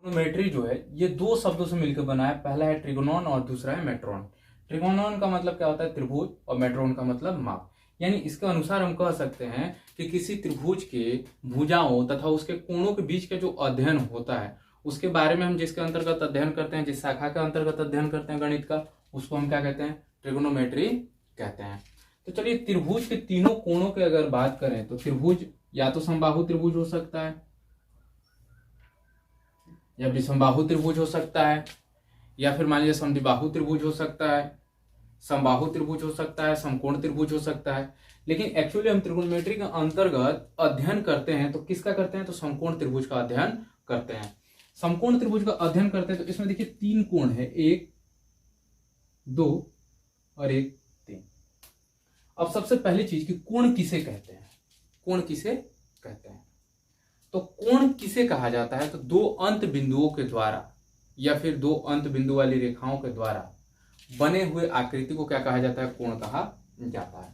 Trigonometry जो है ये दो शब्दों से मिलकर बना है। पहला है ट्रिगोनोन और दूसरा है मेट्रोन। ट्रिगोनोन का मतलब क्या होता है? त्रिभुज, और मेट्रोन का मतलब माप। यानी इसके अनुसार हम कह सकते हैं कि किसी त्रिभुज के भुजाओं तथा उसके कोणों के बीच का जो अध्ययन होता है उसके बारे में हम जिसके अंतर्गत अध्ययन करते हैं, जिस शाखा के अंतर्गत अध्ययन करते हैं गणित का, उसको हम क्या कहते हैं? ट्रिगोनोमेट्री कहते हैं। तो चलिए, त्रिभुज के तीनों कोणों की अगर बात करें तो त्रिभुज या तो समबाहु त्रिभुज हो सकता है, या विषमबाहु त्रिभुज हो सकता है, या फिर मान लीजिए समद्विबाहु त्रिभुज हो सकता है, समबाहु त्रिभुज हो सकता है, समकोण त्रिभुज हो सकता है। लेकिन एक्चुअली हम त्रिकोणमिति के अंतर्गत अध्ययन करते हैं तो किसका करते हैं? तो समकोण त्रिभुज का अध्ययन करते हैं। समकोण त्रिभुज का अध्ययन करते हैं तो इसमें देखिए तीन कोण है, 1, 2 और 1, 3। अब सबसे पहली चीज कि कोण किसे कहते हैं? कोण किसे कहते हैं? तो कोण किसे कहा जाता है? तो दो अंत बिंदुओं के द्वारा या फिर दो अंत बिंदु वाली रेखाओं के द्वारा बने हुए आकृति को क्या कहा जाता है? कोण कहा जाता है।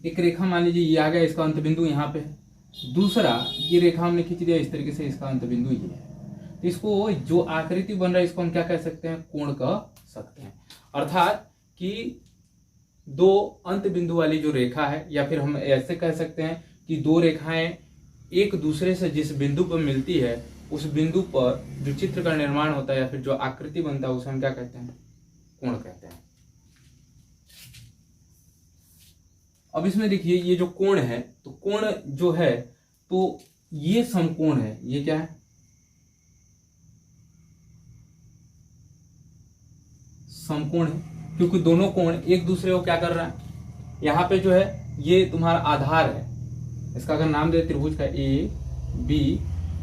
एक रेखा मान लीजिए ये आ गया, इसका अंत बिंदु यहाँ पे है। दूसरा ये रेखा हमने खींच दिया इस तरीके से, इसका अंत बिंदु ये है। तो इसको जो आकृति बन रहा है इसको हम क्या कह सकते हैं? कोण कह सकते हैं। अर्थात कि दो अंत बिंदु वाली जो रेखा है, या फिर हम ऐसे कह सकते हैं कि दो रेखाएं एक दूसरे से जिस बिंदु पर मिलती है उस बिंदु पर जो चित्र का निर्माण होता है या फिर जो आकृति बनता है उसे हम क्या कहते हैं? कोण कहते हैं। अब इसमें देखिए ये जो कोण है, तो कोण जो है तो ये समकोण है। ये क्या है? समकोण है, क्योंकि दोनों कोण एक दूसरे को क्या कर रहा है? यहां पे जो है ये तुम्हारा आधार है, इसका अगर नाम दे त्रिभुज का ए बी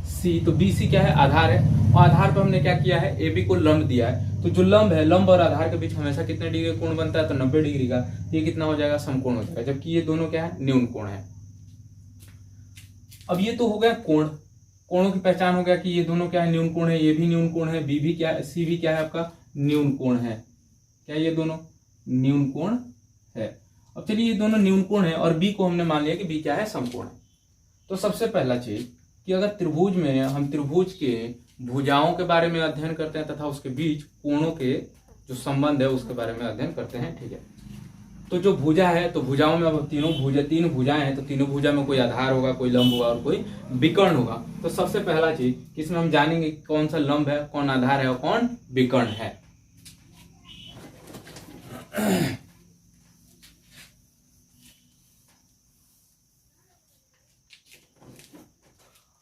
सी, तो बी सी क्या है? आधार है। और आधार पर हमने क्या किया है? ए बी को लंब दिया है। तो जो लंब है, लंब और आधार के बीच हमेशा कितने डिग्री कोण बनता है? तो 90 डिग्री का। ये कितना हो जाएगा? समकोण हो जाएगा। जबकि ये दोनों क्या है? न्यून कोण है। अब ये तो हो गया कोण, कोणों की पहचान हो गया कि ये दोनों क्या है? न्यून कोण है। ये भी न्यून कोण है, बी भी क्या है? सी भी क्या है आपका? न्यून कोण है। क्या ये दोनों न्यून कोण है? अब चलिए ये दोनों न्यून कोण है और बी को हमने मान लिया कि बी क्या है? समकोण है। तो सबसे पहला चीज कि अगर त्रिभुज में हम त्रिभुज के भुजाओं के बारे में अध्ययन करते हैं तथा उसके बीच कोणों के जो संबंध है उसके बारे में अध्ययन करते हैं, ठीक है। तो जो भुजा है, तो भुजाओं में अब तीन भुजाएं हैं, तो तीनों भुजा में कोई आधार होगा, कोई लंब होगा और कोई विकर्ण होगा। तो सबसे पहला चीज किसमें हम जानेंगे कौन सा लंब है, कौन आधार है और कौन विकर्ण है।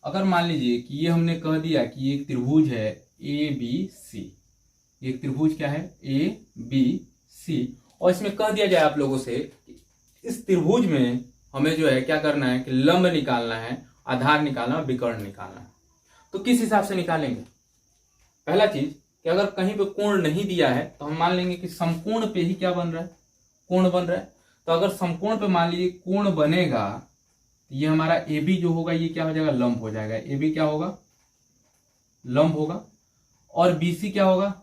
अगर मान लीजिए कि ये हमने कह दिया कि एक त्रिभुज है ए बी सी, एक त्रिभुज क्या है? ए बी सी, और इसमें कह दिया जाए आप लोगों से कि इस त्रिभुज में हमें जो है क्या करना है कि लंब निकालना है, आधार निकालना है, विकर्ण निकालना है। तो किस हिसाब से निकालेंगे? पहला चीज कि अगर कहीं पे कोण नहीं दिया है तो हम मान लेंगे कि समकोण पे ही क्या बन रहा है? कोण बन रहा है। तो अगर समकोण पे मान लीजिए कोण बनेगा, ये हमारा ए बी जो होगा ये क्या हो जाएगा? लंब हो जाएगा। ए बी क्या होगा? लंब होगा। और बी सी क्या होगा?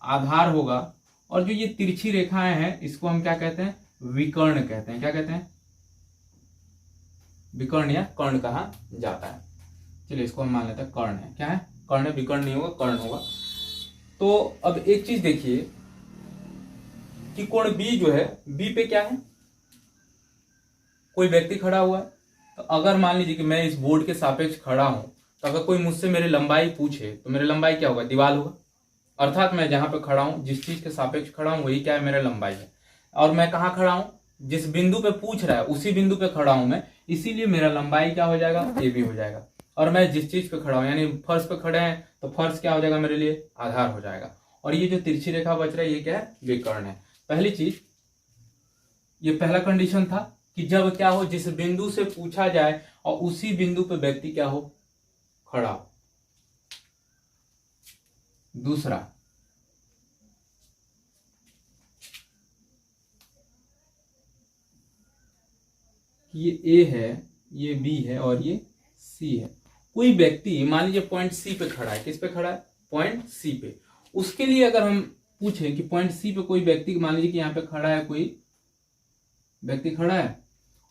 आधार होगा। और जो ये तिरछी रेखाएं हैं इसको हम क्या कहते हैं? विकर्ण कहते हैं। क्या कहते हैं? विकर्ण या कर्ण कहा जाता है। चलिए इसको हम मान लेते हैं कर्ण है। क्या है? कर्ण है, विकर्ण नहीं होगा, कर्ण होगा। तो अब एक चीज देखिए कि कोण बी जो है, बी पे क्या है? कोई व्यक्ति खड़ा हुआ है। तो अगर मान लीजिए कि मैं इस बोर्ड के सापेक्ष खड़ा हूं, तो अगर कोई मुझसे मेरी लंबाई पूछे तो मेरी लंबाई क्या होगा? दीवार होगा। अर्थात मैं जहां पे खड़ा हूं, जिस चीज के सापेक्ष खड़ा हूं वही क्या है? मेरा लंबाई है। और मैं कहाँ खड़ा हूं? जिस बिंदु पे पूछ रहा है उसी बिंदु पे खड़ा हूं मैं, इसीलिए मेरा लंबाई क्या हो जाएगा? ए बी हो जाएगा। और मैं जिस चीज पे खड़ा हूं यानी फर्श पे खड़े हैं तो फर्श क्या हो जाएगा मेरे लिए? आधार हो जाएगा। और ये जो तिरछी रेखा बच रहा है ये क्या है? विकर्ण है। पहली चीज, ये पहला कंडीशन था कि जब क्या हो? जिस बिंदु से पूछा जाए और उसी बिंदु पे व्यक्ति क्या हो? खड़ा हो। दूसरा, ये ए है, ये बी है और ये सी है। कोई व्यक्ति मान लीजिए पॉइंट सी पे खड़ा है। किस पे खड़ा है? पॉइंट सी पे। उसके लिए अगर हम पूछें कि पॉइंट सी पे कोई व्यक्ति, मान लीजिए कि यहाँ पे खड़ा है, कोई व्यक्ति खड़ा है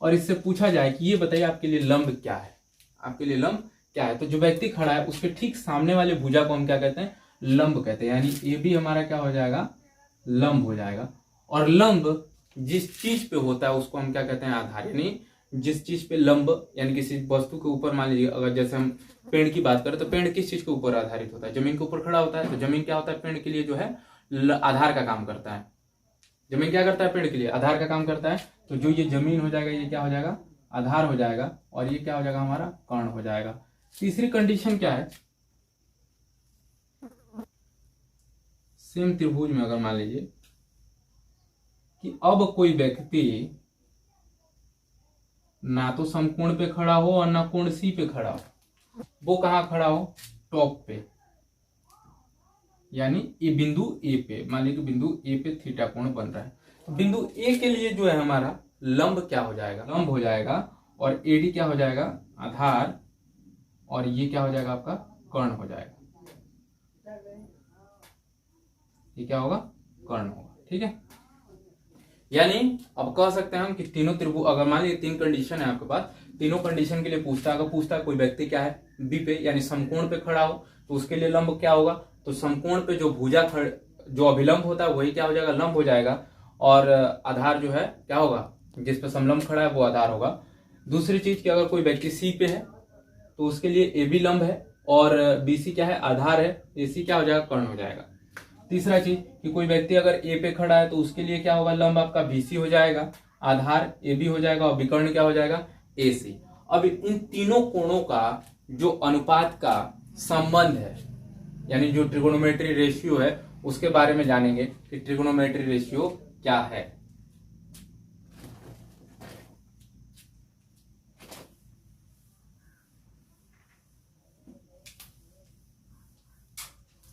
और इससे पूछा जाए कि ये बताइए आपके लिए लंब क्या है? आपके लिए लंब क्या है, तो जो व्यक्ति खड़ा है उसके ठीक सामने वाले भुजा को हम क्या कहते हैं, लंब कहते हैं। यानी ए बी हमारा क्या हो जाएगा, लंब हो जाएगा। और लंब जिस चीज पे होता है उसको हम क्या कहते हैं, आधार। यानी जिस चीज पे लंब, यानी किसी वस्तु के ऊपर, मान लीजिए अगर जैसे हम पेड़ की बात करें तो पेड़ किस चीज के ऊपर आधारित होता है, जमीन के ऊपर खड़ा होता है। तो जमीन क्या होता है, पेड़ के लिए जो है आधार का काम करता है। जमीन क्या करता है, पेड़ के लिए आधार का काम करता है। तो जो ये जमीन हो जाएगा, ये क्या हो जाएगा, आधार हो जाएगा। और ये क्या हो जाएगा, हमारा कर्ण हो जाएगा। तीसरी कंडीशन क्या है, सेम त्रिभुज में अगर मान लीजिए कि अब कोई व्यक्ति ना तो समकोण पे खड़ा हो और ना कोण सी पे खड़ा हो, वो कहाँ खड़ा हो, टॉप पे, यानी ये बिंदु ए पे, मान लीजिए बिंदु ए पे थीटा कोण बन रहा है। तो बिंदु ए के लिए जो है हमारा लंब क्या हो जाएगा, लंब हो जाएगा। और एडी क्या हो जाएगा, आधार। और ये क्या हो जाएगा, आपका कर्ण हो जाएगा। ये क्या होगा, कर्ण होगा। ठीक है, यानी अब कह सकते हैं हम कि तीनों त्रिभुज, अगर मान लीजिए 3 कंडीशन है आपके पास, तीनों कंडीशन के लिए पूछता है। अगर पूछता है कोई व्यक्ति क्या है, बी पे यानी समकोण पे खड़ा हो, तो उसके लिए लंब क्या होगा, तो समकोण पे जो भुजा जो अभिलंब होता है वही क्या हो जाएगा, लंब हो जाएगा। और आधार जो है क्या होगा, जिस पे समलंब खड़ा है वो आधार होगा। दूसरी चीज कि अगर कोई व्यक्ति सी पे है तो उसके लिए ए बी लंब है और बी सी क्या है, आधार है। ए सी क्या हो जाएगा, कर्ण हो जाएगा। तीसरा चीज कि कोई व्यक्ति अगर ए पे खड़ा है तो उसके लिए क्या होगा, लंब आपका बी सी हो जाएगा, आधार ए बी हो जाएगा और विकर्ण क्या हो जाएगा, ए सी। अब इन तीनों कोणों का जो अनुपात का संबंध है, यानी जो ट्रिगोनोमेट्री रेशियो है, उसके बारे में जानेंगे कि ट्रिगोनोमेट्री रेशियो क्या है।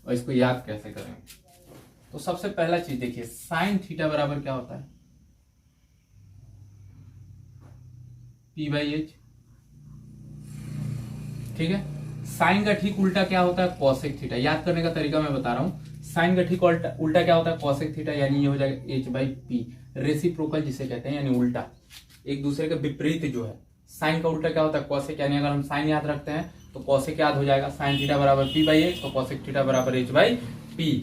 और इसको याद कैसे करेंगे, तो सबसे पहला चीज देखिए, साइन थीटा बराबर क्या होता है, P/H। ठीक है, साइन का ठीक उल्टा क्या होता है, कॉसेक थीटा। याद करने का तरीका मैं बता रहा हूं, साइन का ठीक उल्टा क्या होता है, कॉसेक थीटा। यानी ये हो जाएगा H/P, रेसिप्रोकल जिसे कहते हैं, यानी उल्टा, एक दूसरे के विपरीत जो है। साइन का उल्टा क्या होता है, कॉसेक। यानी अगर हम साइन याद रखते हैं तो कॉसेक याद हो जाएगा, साइन थीटा बराबर P/H, तो कॉसेक थीटा बराबर H/P।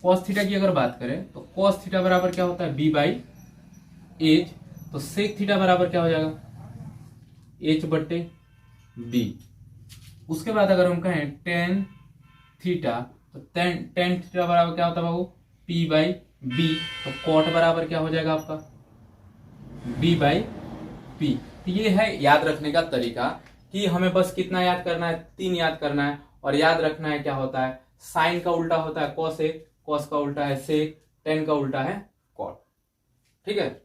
कॉस थीटा की अगर बात करें तो कॉस थीटा बराबर क्या होता है, B/H। तो सेक थीटा बराबर क्या हो जाएगा, H/B। उसके बाद अगर हम कहें टेन थीटा, तो टेन थीटा बराबर क्या होता है बाबू, P/B। तो कॉट बराबर क्या हो जाएगा आपका, B/P। तो ये है याद रखने का तरीका कि हमें बस कितना याद करना है, 3 याद करना है। और याद रखना है क्या होता है, साइन का उल्टा होता है कॉसेक, कॉस का उल्टा है सेक, टेन का उल्टा है कॉट। ठीक है,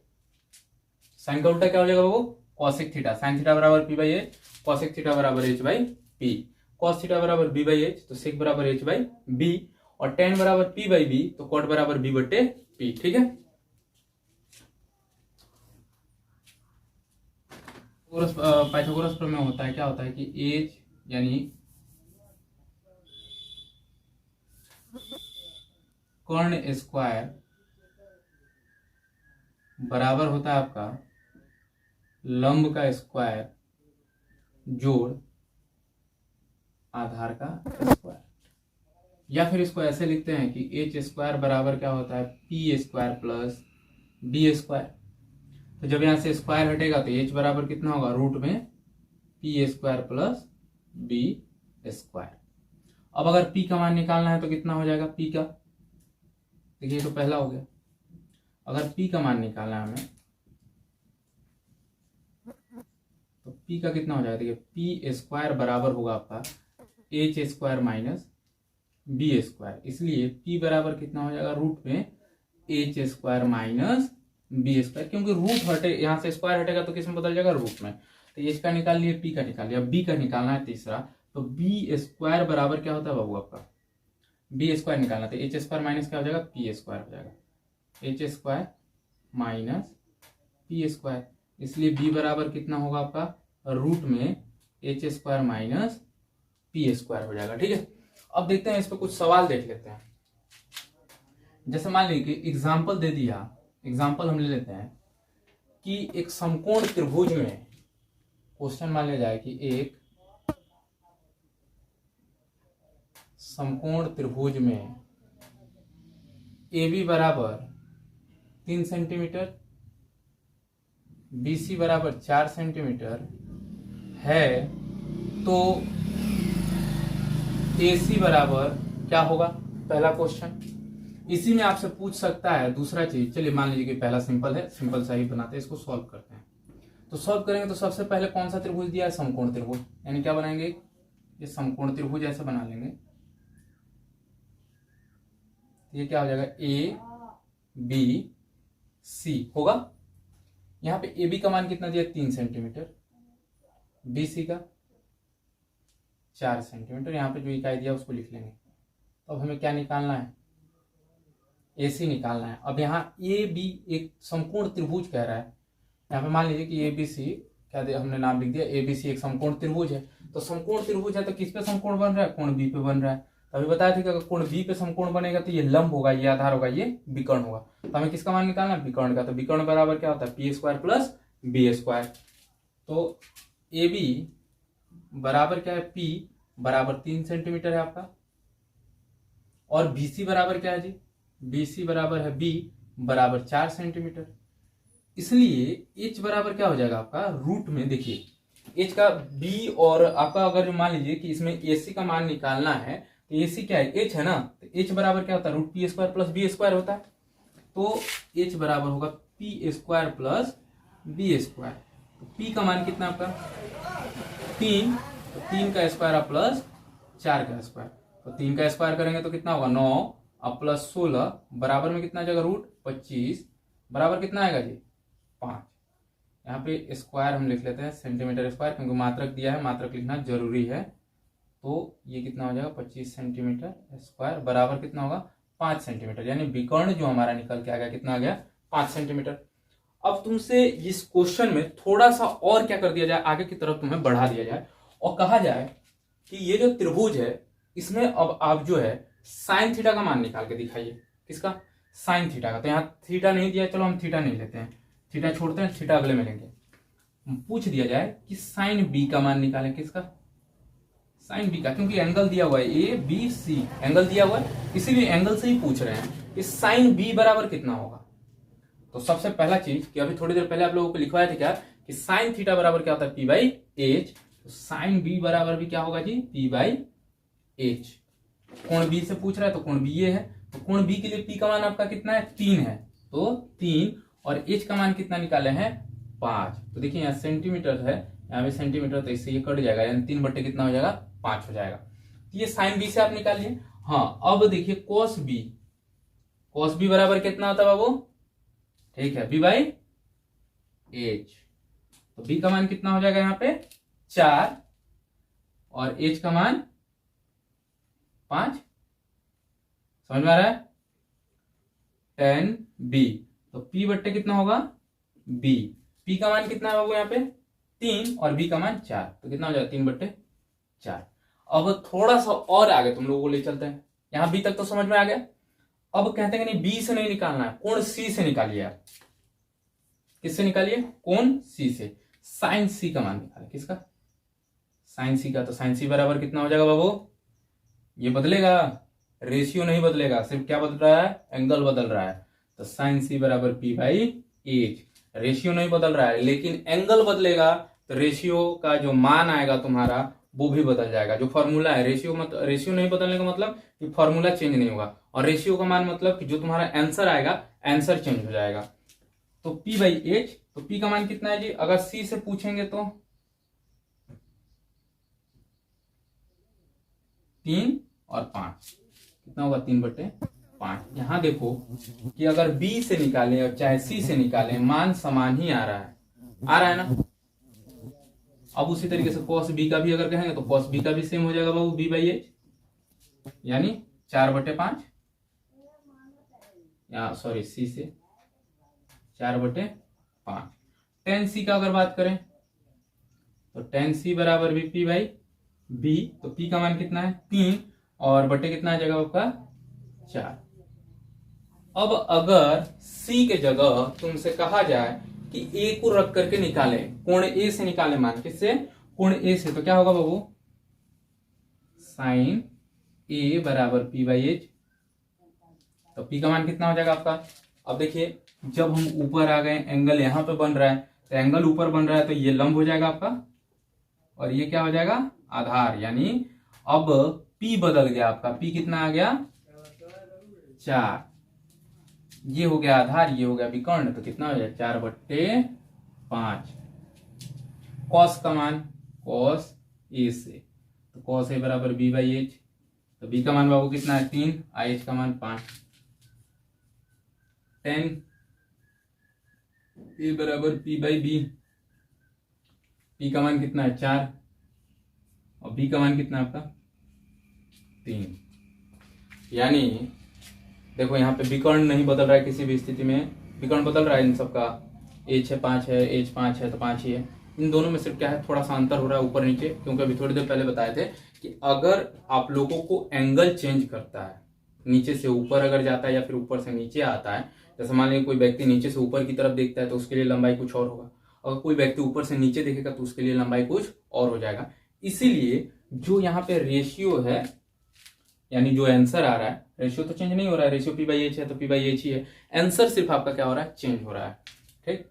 साइन का उल्टा क्या हो जाएगा बाबू, कॉसेक थीटा। साइन थीटा बराबर P/H, कॉसेक थीटा बराबर H/P। कॉस थीटा बराबर B/H, तो सेक बराबर H/B। और टेन बराबर P/B, तो कॉट बराबर B/P। ठीक है, पाइथागोरस प्रमेय होता है, क्या होता है कि एच यानी कर्ण स्क्वायर बराबर होता है आपका लंब का स्क्वायर जोड़ आधार का स्क्वायर। या फिर इसको ऐसे लिखते हैं कि एच स्क्वायर बराबर क्या होता है, P square plus B square. तो जब यहां से स्क्वायर हटेगा तो एच बराबर कितना होगा, रूट में P square plus B square. अब अगर पी का मान निकालना है तो कितना हो जाएगा, पी का, देखिए तो पहला हो गया। अगर पी का मान निकालना है हमें तो पी का कितना हो जाएगा, देखिए पी स्क्वायर बराबर होगा आपका H square minus B square. इसलिए पी बराबर कितना हो जाएगा, रूट में H square minus B square. क्योंकि रूट हटे, यहां से स्क्वायर हटेगा तो किस में बदल जाएगा, रूट में। तो एच का निकाल लिए, पी का निकाल लिया, बी का निकालना है तीसरा। तो बी स्क्वायर बराबर क्या होता है बाबू आपका, बी स्क्वायर निकालना, तो एच स्क्वायर माइनस क्या हो जाएगा, पी स्क्वायर हो जाएगा, H square minus P square. इसलिए बी बराबर कितना होगा आपका, रूट में H square minus P square हो जाएगा। ठीक है, अब देखते हैं इस पर कुछ सवाल देख लेते हैं। जैसे मान लीजिए कि एग्जाम्पल दे दिया, एग्जाम्पल हम ले लेते हैं कि एक समकोण त्रिभुज में क्वेश्चन मान लिया जाए कि एक समकोण त्रिभुज में AB बराबर 3 सेंटीमीटर, BC बराबर 4 सेंटीमीटर है तो AC बराबर क्या होगा? पहला क्वेश्चन। इसी में आपसे पूछ सकता है दूसरा चीज। चलिए मान लीजिए कि पहला सिंपल है, सिंपल सा ही बनाते हैं, इसको सॉल्व करते हैं। तो सॉल्व करेंगे तो सबसे पहले कौन सा त्रिभुज दिया है? समकोण त्रिभुज। यानी क्या बनाएंगे? ये समकोण त्रिभुज ऐसे बना लेंगे। ये क्या हो जाएगा? ABC होगा। यहाँ पे AB का मान कितना दिया? 3 सेंटीमीटर, BC का 4 सेंटीमीटर। यहाँ पे जो इकाई दिया उसको लिख लेंगे। तो अब हमें क्या निकालना है? AC निकालना है। अब यहाँ AB एक समकोण त्रिभुज कह रहा है। यहाँ पे मान लीजिए कि ABC क्या दिया? हमने नाम लिख दिया ABC एक समकोण त्रिभुज है। तो समकोण त्रिभुज है तो किस पे समकोण बन रहा है? कोण B पे बन रहा है। तो अभी बताया था कि अगर कोण B पे समकोण बनेगा तो ये लंब होगा, ये आधार होगा, ये विकर्ण होगा। तो हमें किसका मान निकालना है? विकर्ण का। तो विकर्ण बराबर क्या होता है? p² plus b²। तो AB बराबर क्या है? P बराबर 3 सेंटीमीटर है आपका। और BC बराबर क्या है जी? BC बराबर है B बराबर 4 सेंटीमीटर। इसलिए H बराबर क्या हो जाएगा आपका? रूट में देखिए H का B और आपका अगर मान लीजिए कि इसमें AC का मान निकालना है तो AC क्या है? H है ना। तो H बराबर क्या होता है? √p² प्लस b² होता है। तो H बराबर होगा p² प्लस b²। तो P का मान कितना आपका? 3। तो 3 का स्क्वायर प्लस 4 का स्क्वायर। तो 3 का स्क्वायर करेंगे तो कितना होगा? 9 अब प्लस 16 बराबर में कितना आ जाएगा? √25 बराबर कितना आएगा जी? 5। यहाँ पे स्क्वायर हम लिख लेते हैं सेंटीमीटर स्क्वायर, क्योंकि मात्रक दिया है, मात्रक लिखना जरूरी है। तो ये कितना हो जाएगा? 25 सेंटीमीटर स्क्वायर बराबर कितना होगा? 5 सेंटीमीटर। यानी विकर्ण जो हमारा निकल के आ गया कितना आ गया? 5 सेंटीमीटर। अब तुमसे इस क्वेश्चन में थोड़ा सा और क्या कर दिया जाए, आगे की तरफ तुम्हें बढ़ा दिया जाए और कहा जाए कि ये जो त्रिभुज है इसमें अब आप जो है साइन थीटा का मान निकाल के दिखाइए। किसका? साइन थीटा का। तो यहाँ थीटा नहीं दिया, चलो हम थीटा नहीं लेते हैं, थीटा छोड़ते हैं, थीटा अगले में लेंगे। पूछ दिया जाए कि साइन बी का मान निकालें। किसका? साइन बी का, क्योंकि एंगल दिया हुआ है ABC, एंगल दिया हुआ है, इसीलिए एंगल से ही पूछ रहे हैं कि साइन बी बराबर कितना होगा। तो सबसे पहला चीज कि अभी थोड़ी देर पहले आप लोगों को लिखवाया था क्या कि साइन थीटा बराबर क्या होता है? p/h। तो साइन बी बराबर भी क्या होगा जी? p/h। कोण बी से पूछ रहा है तो कोण बी ये है। तो कोण बी के लिए p का मान आपका कितना है? 3 है। तो 3 और h का मान कितना निकाले हैं? 5। तो देखिए यहाँ सेंटीमीटर है, यहाँ पे सेंटीमीटर, तो इससे ये कट जाएगा, यानी 3 बटे कितना हो जाएगा? 5 हो जाएगा। तो ये साइन बी से आप निकालिए। हाँ अब देखिए कॉस बी, कॉस बी बराबर कितना होता है बाबू? ठीक है, b/h। तो b का मान कितना हो जाएगा यहाँ पे? 4 और h का मान 5। समझ में आ रहा है? tan b। तो p बट्टे कितना होगा? b। p का मान कितना है बाबू यहाँ पे? 3 और b का मान 4। तो कितना हो जाएगा? 3/4। अब थोड़ा सा और आगे तुम लोगों को ले चलते हैं। यहां b तक तो समझ में आ गया। अब कहते हैं कि नहीं, b से नहीं निकालना है, कोण c से निकालिए आप। किससे निकालिए? कोण c से। साइन c का मान निकाले। किसका? साइन c का। तो साइन c बराबर कितना हो जाएगा बाबू? ये बदलेगा, रेशियो नहीं बदलेगा, सिर्फ क्या बदल रहा है? एंगल बदल रहा है। तो साइन c बराबर p/h। रेशियो नहीं बदल रहा है लेकिन एंगल बदलेगा, तो रेशियो का जो मान आएगा तुम्हारा वो भी बदल जाएगा। जो फॉर्मूला है, रेशियो नहीं बदलने का मतलब कि फॉर्मूला चेंज नहीं होगा, और रेशियो का मान मतलब कि जो तुम्हारा आंसर आएगा, आंसर चेंज हो जाएगा। तो p/h, तो p का मान कितना है जी? अगर c से पूछेंगे तो 3 और 5 कितना होगा? 3/5। यहां देखो कि अगर b से निकालें और चाहे c से निकालें, मान समान ही आ रहा है, आ रहा है ना। अब उसी तरीके से cos b का भी अगर कहेंगे तो cos b का भी सेम हो जाएगा बाबू, b/h, यानी 4/5, या सॉरी c से 4/5। tan c का अगर बात करें तो tan c बराबर भी p/b। तो p का मान कितना है? 3 और बटे कितना आ जाएगा आपका? 4। अब अगर c के जगह तुमसे कहा जाए कि a को रख करके निकाले, कोण a से निकाले मान। किससे? कोण a से। तो क्या होगा बाबू? साइन ए बराबर पी बाई एच। तो पी का मान कितना हो जाएगा आपका? अब देखिए जब हम ऊपर आ गए, एंगल यहां पे बन रहा है, तो एंगल ऊपर बन रहा है तो ये लंब हो जाएगा आपका, और ये क्या हो जाएगा? आधार। यानी अब पी बदल गया आपका, पी कितना आ गया? 4। ये हो गया आधार, ये हो गया विकर्ण, तो कितना हो जाएगा? 4/5। कॉस का मान, कॉस ए से, तो कॉस ए बराबर बी बाई एच। तो बी का मान बाबू कितना है? 3, आई एच का मान 5। 10 ए बराबर पी बाई बी। पी का मान कितना है? 4, और बी का मान कितना है आपका? 3। यानी देखो यहाँ पे विकर्ण नहीं बदल रहा है किसी भी स्थिति में, विकर्ण बदल रहा है इन सबका। एच है 5 है, एच 5 है तो 5 ही है। इन दोनों में सिर्फ क्या है, थोड़ा सा अंतर हो रहा है ऊपर नीचे, क्योंकि अभी थोड़ी देर पहले बताए थे कि अगर आप लोगों को एंगल चेंज करता है, नीचे से ऊपर अगर जाता है या फिर ऊपर से नीचे आता है, जैसे मान लीजिए कोई व्यक्ति नीचे से ऊपर की तरफ देखता है तो उसके लिए लंबाई कुछ और होगा, अगर कोई व्यक्ति ऊपर से नीचे देखेगा तो उसके लिए लंबाई कुछ और हो जाएगा। इसीलिए जो यहाँ पे रेशियो है, यानी जो आंसर आ रहा है, रेशियो तो चेंज नहीं हो रहा है, रेशियो पी बाई एच है तो पी बाई एच ही है, आंसर सिर्फ आपका क्या हो रहा है? चेंज हो रहा है। ठीक,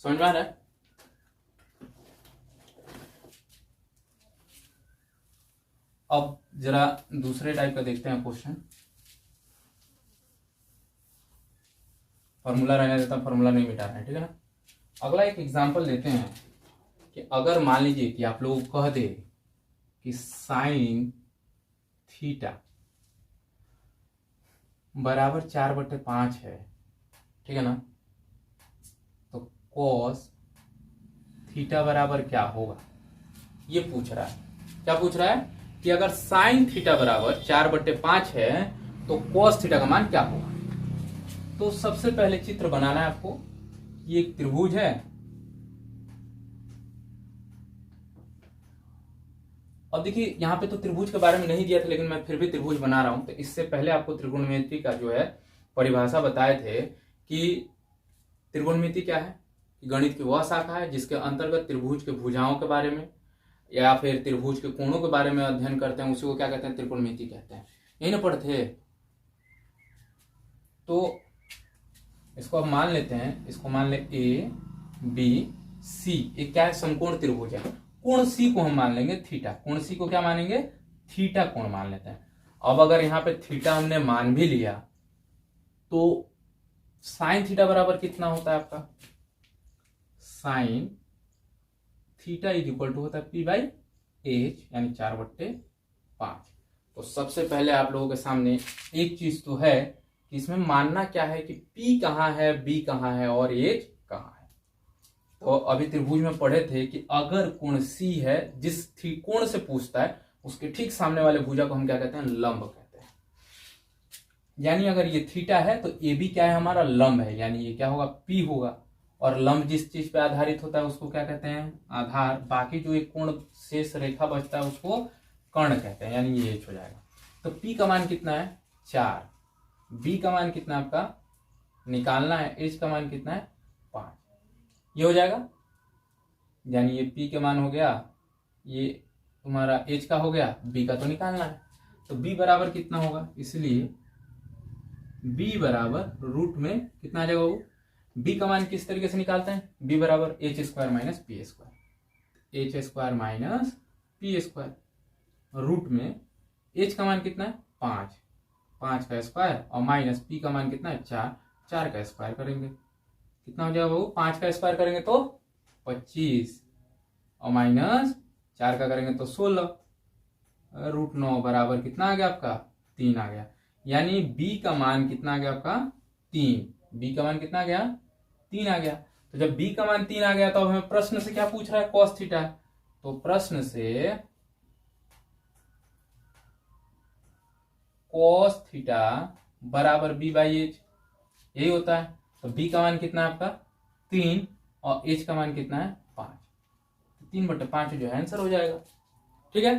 समझ में आ रहा है? अब जरा दूसरे टाइप का देखते हैं क्वेश्चन। फॉर्मूला रहने देता, फॉर्मूला नहीं मिटा रहे हैं, ठीक है ना। अगला एक एग्जांपल लेते हैं कि अगर मान लीजिए कि आप लोग कह दे कि साइन थीटा बराबर 4/5 है, ठीक है ना, तो कॉस थीटा बराबर क्या होगा, ये पूछ रहा है। क्या पूछ रहा है कि अगर साइन थीटा बराबर 4/5 है तो कॉस थीटा का मान क्या होगा। तो सबसे पहले चित्र बनाना है आपको। ये एक त्रिभुज है, अब देखिए यहाँ पे तो त्रिभुज के बारे में नहीं दिया था, लेकिन मैं फिर भी त्रिभुज बना रहा हूं। तो इससे पहले आपको त्रिकोणमिति का जो है परिभाषा बताए थे कि त्रिकोणमिति क्या है, गणित की वह शाखा है जिसके अंतर्गत त्रिभुज के भुजाओं के बारे में या फिर त्रिभुज के कोणों के बारे में अध्ययन करते हैं, उसी को क्या कहते हैं? त्रिकोणमिति कहते हैं। यही ना पढ़ते? तो इसको अब मान लेते हैं, इसको मान ले ए बी सी, एक क्या है? समकोण त्रिभुज है। कोण सी को हम मान लेंगे थीटा, कोण सी को क्या मानेंगे? थीटा कोण मान लेते हैं। अब अगर यहाँ पे थीटा हमने मान भी लिया तो साइन थीटा बराबर कितना होता है आपका? Sine theta is equal to होता है पी बाई एच, यानी 4/5। तो सबसे पहले आप लोगों के सामने एक चीज तो है कि इसमें मानना क्या है कि पी कहाँ है, बी कहाँ है और एच कहाँ है। तो अभी त्रिभुज में पढ़े थे कि अगर कोण सी है, जिस कोण से पूछता है उसके ठीक सामने वाले भुजा को हम क्या कहते हैं? लंब कहते हैं। यानी अगर ये थीटा है तो ए बी क्या है? हमारा लंब है, यानी ये क्या होगा? पी होगा। और लंब जिस चीज पे आधारित होता है उसको क्या कहते हैं? आधार। बाकी जो एक कोण शेष रेखा बचता है उसको कर्ण कहते हैं, यानी ये एच हो जाएगा। तो पी का मान कितना है? 4। बी का मान कितना आपका निकालना है, एच का मान कितना है? 5। ये हो जाएगा, यानी ये पी के मान हो गया, ये तुम्हारा एच का हो गया, बी का तो निकालना है। तो बी बराबर कितना होगा? इसलिए बी बराबर रूट में कितना आ जाएगा वो? बी का मान किस तरीके से निकालते हैं? बी बराबर H square minus P square, H square minus P square. रूट में एच का मान कितना है? 5, 5 का स्क्वायर और माइनस पी का मान कितना है? 4, 4 का स्क्वायर करेंगे कितना हो जाएगा वो? 5 का स्क्वायर करेंगे तो 25 और माइनस 4 का करेंगे तो 16। रूट 9 बराबर कितना आ गया आपका? 3 आ गया। यानी बी का मान कितना आ गया आपका? 3। बी का मान कितना आ गया? 3 आ गया। तो जब बी का मान 3 आ गया तो अब हमें प्रश्न से क्या पूछ रहा है? Cos theta. तो प्रश्न से कॉस थीटा बराबर बी बाई एच, यही होता है। तो बी का मान कितना है आपका? 3 और एच का मान कितना है? 5। 3/5 जो है आंसर हो जाएगा। ठीक है,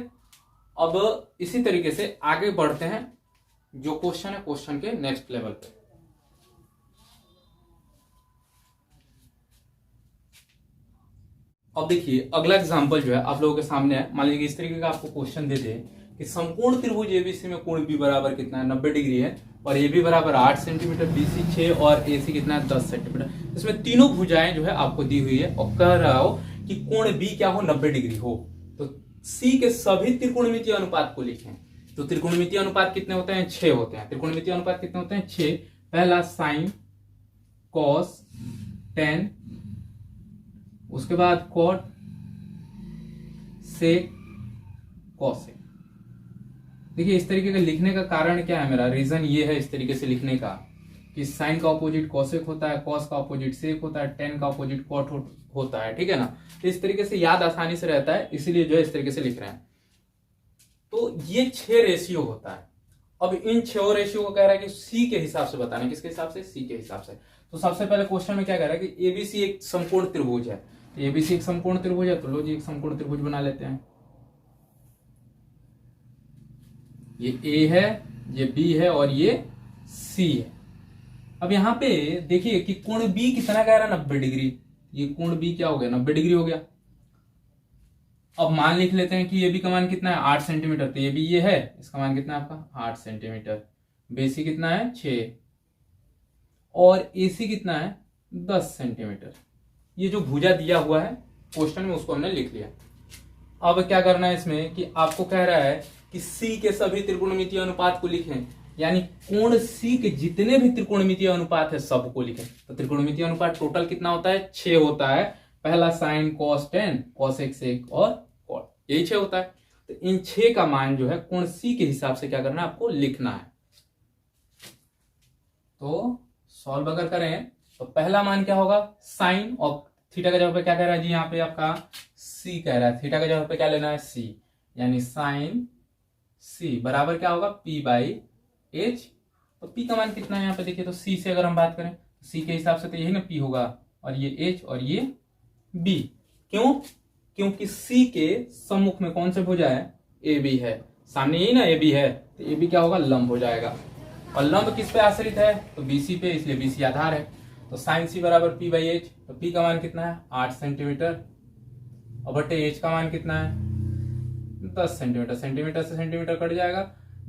अब इसी तरीके से आगे बढ़ते हैं जो क्वेश्चन है, क्वेश्चन के नेक्स्ट लेवल पे। अब देखिए अगला एग्जांपल जो है आप लोगों के सामने है। मान लीजिए इस तरीके का आपको क्वेश्चन दे दे कि समकोण त्रिभुज एबीसी में कोण बी बराबर कितना है 90 डिग्री है और ए बी बराबर 8 सेंटीमीटर, बीसी 6 और एसी कितना है 10 सेंटीमीटर। इसमें तीनों भुजाएं जो है आपको दी हुई है और कह रहा हो कि कोण बी क्या हो 90 डिग्री हो। तो सी के सभी त्रिकोणमितीय अनुपात को लिखें। तो त्रिकोणमितीय अनुपात कितने होते हैं 6 होते हैं। त्रिकोणमितीय अनुपात कितने होते हैं 6। पहला साइन कॉस टेन, उसके बाद कॉट सेक कॉसेक। देखिए इस तरीके का लिखने का कारण क्या है, मेरा रीजन ये है इस तरीके से लिखने का कि साइन का ऑपोजिट कॉसेक होता है, कॉस का ऑपोजिट सेक होता है, टेन का ऑपोजिट कॉट होता है, ठीक है ना। तो इस तरीके से याद आसानी से रहता है, इसीलिए जो है इस तरीके से लिख रहे हैं। तो ये 6 रेशियो होता है। अब इन 6 रेशियो को कह रहा है कि सी के हिसाब से बताना। किसके हिसाब से? सी के हिसाब से। तो सबसे पहले क्वेश्चन में क्या कह रहा है कि एबीसी एक समकोण त्रिभुज है। तो एबीसी एक समकोण त्रिभुज है, तो लो जी एक समकोण त्रिभुज बना लेते हैं। ये ए है, ये बी है और ये सी है। अब यहां पे देखिए कि कोण बी कितना कह रहा है 90 डिग्री। ये कोण बी क्या हो गया 90 डिग्री हो गया। अब मान लिख लेते हैं कि ये बी का मान कितना है 8 सेंटीमीटर। तो ये भी ये है, इसका मान कितना है आपका 8 सेंटीमीटर। बेसी कितना है 6 और एसी कितना है 10 सेंटीमीटर। ये जो भुजा दिया हुआ है क्वेश्चन में उसको हमने लिख लिया। अब क्या करना है इसमें कि आपको कह रहा है कि सी के सभी त्रिकोणमितीय अनुपात को लिखें, यानी कोण सी के जितने भी त्रिकोणमितीय अनुपात है सबको लिखें। तो त्रिकोणमितीय अनुपात टोटल कितना होता है 6 होता है। पहला sine cos tan, cosec sec और कॉट, यही 6 होता है। तो इन 6 का मान जो है कोण सी के हिसाब से क्या करना है आपको लिखना है। तो सॉल्व अगर करें तो पहला मान क्या होगा साइन, और थीटा का जगह पे क्या कह रहा है जी यहाँ पे आपका सी कह रहा है। थीटा का जगह पे क्या लेना है सी, यानी साइन सी बराबर क्या होगा पी बाई एच। तो पी का मान कितना है यहाँ पे देखिए, तो सी से अगर हम बात करें तो सी के हिसाब से तो यही ना पी होगा और ये एच और ये बी। क्यों? क्योंकि सी के सम्मुख में कौन से भुजा है ए बी है, सामने यही ना ए बी है, तो ए बी क्या होगा लंब हो जाएगा। और लंब किस पे आश्रित है तो बीसी पे, इसलिए बीसी आधार है। तो साइन सी बराबर पी बाई एच। तो पी का मान कितना है 8 सेंटीमीटर और बटे एच का मान कितना है 10 सेंटीमीटर। सेंटीमीटर से सेंटीमीटर कट जाएगा,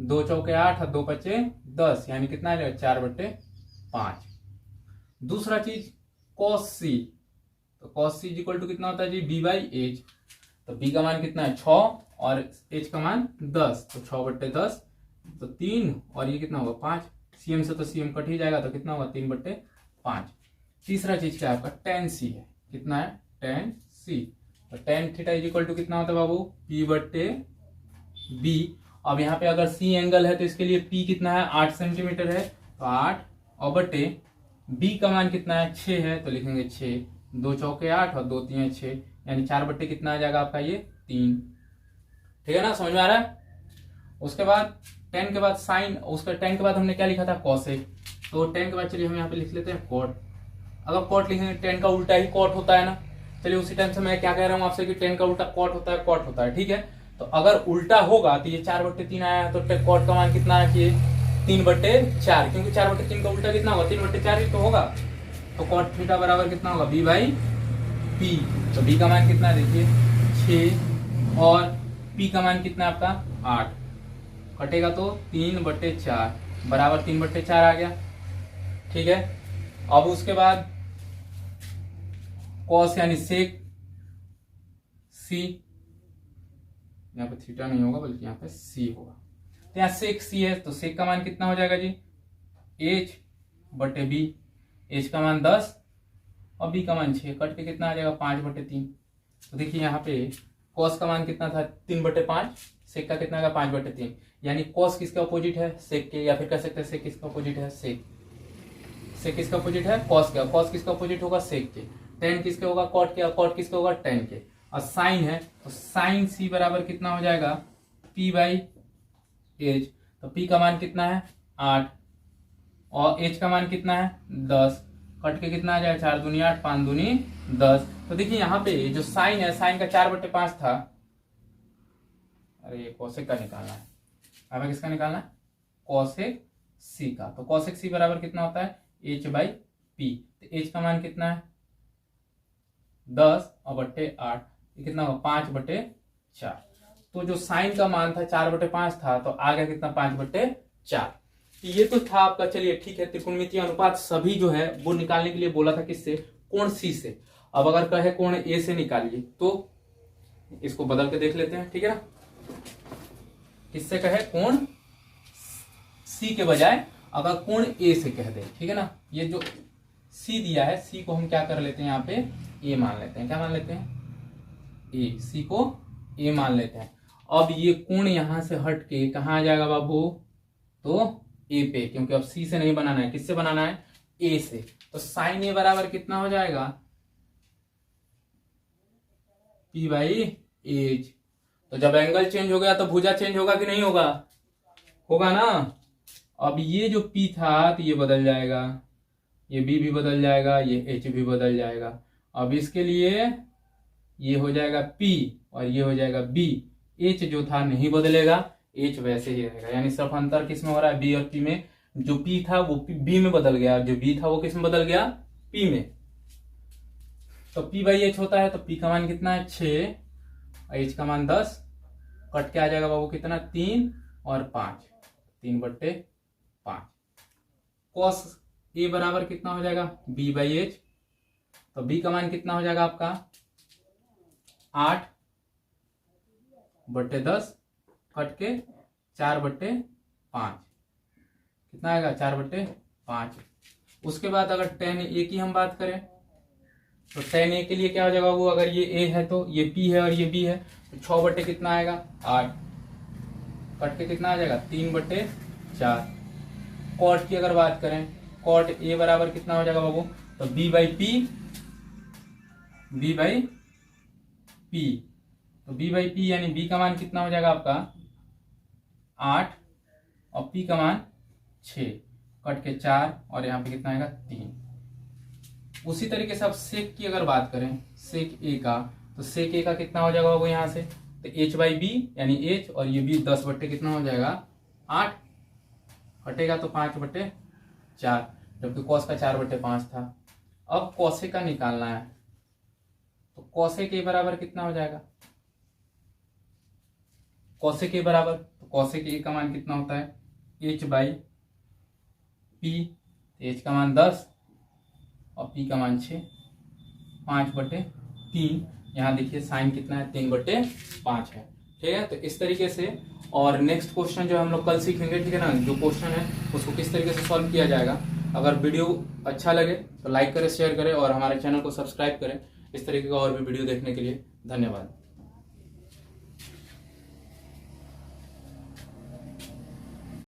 2 चौके 8 और 2 पच्चे 10, यानी कितना आ जाएगा 4/5। दूसरा चीज कॉस सी। तो कॉस सी इक्वल टू कितना होता है जी बी बाई एच। तो बी का मान कितना है 6 और एच का मान 10, तो 6/10 तो 3 और ये कितना होगा 5। सीएम से तो सीएम कट ही जाएगा, तो कितना होगा 3/5। तीसरा चीज क्या है आपका टेन सी है। कितना है टेन सी। तो tan theta is equal to कितना होता है बाबू पी बट्टे बी। अब यहाँ पे अगर सी एंगल है तो इसके लिए पी कितना है 8 सेंटीमीटर है, तो 8 और बट्टे बी का मान कितना है 6 है, तो लिखेंगे 6, 2 चौके 8 और 2 3 6, यानी 4 बट्टे कितना आ जाएगा आपका ये 3। ठीक है ना, समझ में आ रहा है। उसके बाद टेन के बाद साइन, उसका टेन के बाद हमने क्या लिखा था कॉसेक। तो टेन के बाद चलिए हम यहाँ पे लिख लेते हैं कॉट। अगर कॉट लिखेंगे टेन का उल्टा ही कॉट होता है ना। चलिए उसी टाइम से मैं क्या कह रहा हूँ आपसे कि टेन का उल्टा कॉट होता है, कॉट होता है, ठीक है। तो अगर उल्टा होगा तो ये 4/3 आया है, तो कॉट का मान कितना रखिए 3/4, क्योंकि 4/3 का उल्टा कितना होगा 3/4 ही तो होगा। तो कॉट थीटा बराबर कितना होगा बी बाई पी। तो बी का मान कितना है देखिए 6 और पी का मान कितना है आपका 8, कटेगा तो 3/4 बराबर 3/4 आ गया, ठीक है। अब उसके बाद कॉस यानी सेक सी, यहाँ पे थीटा नहीं होगा बल्कि यहाँ पे सी होगा। तो यहाँ सेक सी है, तो सेक का मान कितना हो जाएगा जी एच बटे बी। एच का मान 10 और बी का मान 6, कट के कितना आ जाएगा 5/3। तो देखिए यहाँ पे कॉस का मान कितना था 3/5, सेक का कितना आएगा 5/3, यानी कॉस किसके अपोजिट है सेक के, या फिर कह सकते हैं सेक किसका अपोजिट है सेक। सेक किसका अपोजिट है कॉस का, कॉस किसका अपोजिट होगा सेक के। टेन किसके होगा कॉट के, कॉट किसके होगा टेन के। और साइन है तो साइन सी बराबर कितना हो जाएगा पी बाई एच। तो पी का मान कितना है 8 और एच का मान कितना है 10, कट के कितना आ जाएगा 4 दूनी 8 5 दूनी 10। तो देखिए यहाँ पे जो साइन है, साइन का 4/5 था, अरे कॉसेक का निकालना है, हमें किसका निकालना है कॉसेक सी का। तो कॉसेक सी बराबर कितना होता है एच बाई पी। तो एच का मान कितना है 10 और बट्टे 8, ये कितना होगा 5/4। तो जो साइन का मान था 4/5 था, तो आ गया कितना 5/4। ये तो था आपका। चलिए ठीक है, त्रिकोणमितीय अनुपात सभी जो है वो निकालने के लिए बोला था किससे, कोण सी से। अब अगर कहे कोण ए से निकालिए तो इसको बदल के देख लेते हैं, ठीक है ना। किससे कहे, कोण सी के बजाय अगर कोण ए से कह दे, ठीक है ना। ये जो सी दिया है, सी को हम क्या कर लेते हैं, यहाँ पे ए मान लेते हैं। क्या मान लेते हैं, ए। सी को ए मान लेते हैं। अब ये कोण यहां से हट के कहाँ आ जाएगा बाबू, तो ए पे, क्योंकि अब सी से नहीं बनाना है, किससे बनाना है, ए से। तो साइन ए बराबर कितना हो जाएगा, P/H। तो जब एंगल चेंज हो गया तो भुजा चेंज होगा कि नहीं होगा, होगा ना। अब ये जो P था तो ये बदल जाएगा, ये B भी बदल जाएगा, ये H भी बदल जाएगा। अब इसके लिए ये हो जाएगा P और ये हो जाएगा B। H जो था नहीं बदलेगा, H वैसे ही रहेगा। यानी सिर्फ अंतर किस में हो रहा है, B और P में। जो P था वो B में बदल गया, जो B था वो किस में बदल गया, P में। तो P/H होता है, तो P का मान कितना है 6, H का मान 10, कट के आ जाएगा बाबू कितना 3 और 5, 3/5। cos A बराबर कितना हो जाएगा, B/H। तो B का मान कितना हो जाएगा आपका 8/10, कट के 4/5, कितना आएगा 4/5। उसके बाद अगर tan A की हम बात करें तो tan A के लिए क्या हो जाएगा वो, अगर ये A है तो ये P है और ये B है, तो 6 कितना आएगा 8, कट के कितना आ जाएगा 3/4। cot की अगर बात करें, cot A बराबर कितना हो जाएगा बाबू, तो B/P। तो B/P यानी B का मान कितना हो जाएगा आपका 8 और P का मान 6, कट के 4 और यहाँ पे कितना आएगा 3। उसी तरीके से अब सेक की अगर बात करें, सेक A का, तो सेक A का कितना हो जाएगा वो यहाँ से, तो H/B यानी H और ये B 10 बट्टे कितना हो जाएगा 8, हटेगा तो 5/4, जबकि कॉस का 4/5 था। अब कॉसेक का निकालना है, तो कॉसेक A बराबर कितना हो जाएगा, कॉसेक A बराबर, तो कॉसेक A का मान कितना होता है H/P। H का मान 10 और P का मान 6, 5/3। यहाँ देखिए साइन कितना है 3/5 है, ठीक है। तो इस तरीके से, और नेक्स्ट क्वेश्चन जो हम लोग कल सीखेंगे, ठीक है ना, जो क्वेश्चन है उसको किस तरीके से सॉल्व किया जाएगा। अगर वीडियो अच्छा लगे तो लाइक करें, शेयर करें और हमारे चैनल को सब्सक्राइब करें। इस तरीके का और भी वीडियो देखने के लिए धन्यवाद।